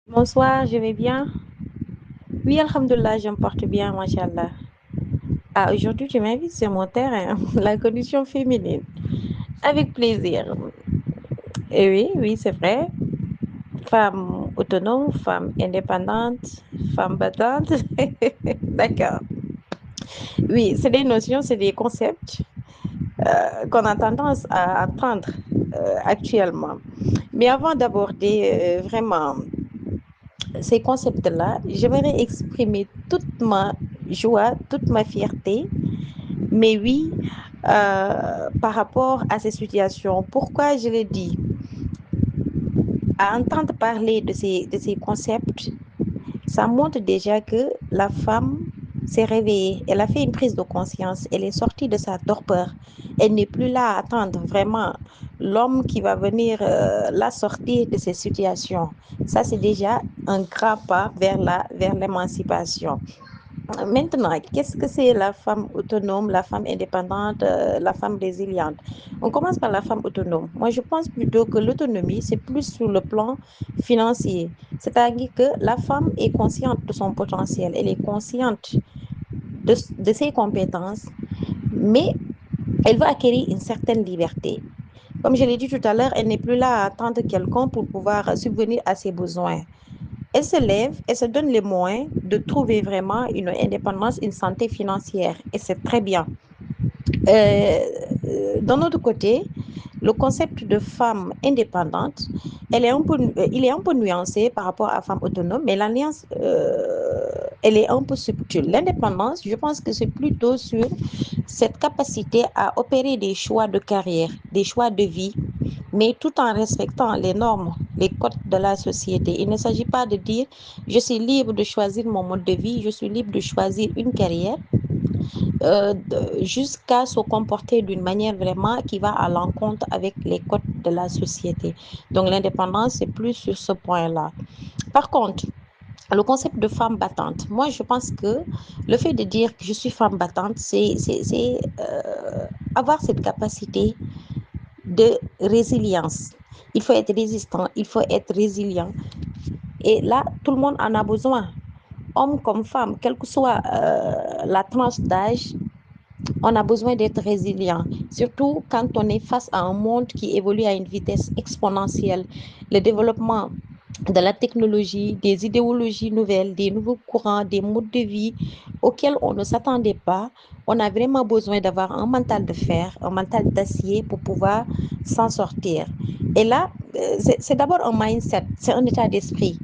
Bonsoir, je vais bien. Oui, Alhamdulillah, je me porte bien, Machallah. Ah, aujourd'hui, tu m'invites sur mon terrain, la condition féminine. Avec plaisir. Et oui, oui, c'est vrai. Femme autonome, femme indépendante, femme battante. D'accord. Oui, c'est des notions, c'est des concepts qu'on a tendance à entendre actuellement. Mais avant d'aborder vraiment ces concepts-là, j'aimerais exprimer toute ma joie, toute ma fierté, mais oui, par rapport à ces situations. Pourquoi je le dis? À entendre parler de ces concepts, ça montre déjà que la femme s'est réveillée, elle a fait une prise de conscience, elle est sortie de sa torpeur. Elle n'est plus là à attendre vraiment l'homme qui va venir la sortir de ces situations. Ça, c'est déjà un grand pas vers l'émancipation. Maintenant, qu'est-ce que c'est la femme autonome, la femme indépendante, la femme résiliente? On commence par la femme autonome. Moi, je pense plutôt que l'autonomie, c'est plus sur le plan financier. C'est-à-dire que la femme est consciente de son potentiel, elle est consciente de ses compétences, mais elle veut acquérir une certaine liberté. Comme je l'ai dit tout à l'heure, elle n'est plus là à attendre quelqu'un pour pouvoir subvenir à ses besoins. Elle se lève, elle se donne les moyens de trouver vraiment une indépendance, une santé financière. Et c'est très bien. Euh, D'un autre côté, le concept de femme indépendante, il est un peu nuancé par rapport à femme autonome, mais la nuance, elle est un peu subtile. L'indépendance, je pense que c'est plutôt sur cette capacité à opérer des choix de carrière, des choix de vie, mais tout en respectant les normes, les codes de la société. Il ne s'agit pas de dire je suis libre de choisir mon mode de vie, je suis libre de choisir une carrière jusqu'à se comporter d'une manière vraiment qui va à l'encontre avec les codes de la société. Donc l'indépendance, c'est plus sur ce point-là. Par contre, le concept de femme battante, moi je pense que le fait de dire que je suis femme battante, c'est avoir cette capacité de résilience. Il faut être résistant, il faut être résilient. Et là, tout le monde en a besoin. Homme comme femme, quelle que soit la tranche d'âge, on a besoin d'être résilient, surtout quand on est face à un monde qui évolue à une vitesse exponentielle. Le développement de la technologie, des idéologies nouvelles, des nouveaux courants, des modes de vie auxquels on ne s'attendait pas. On a vraiment besoin d'avoir un mental de fer, un mental d'acier pour pouvoir s'en sortir. Et là, c'est d'abord un mindset, c'est un état d'esprit.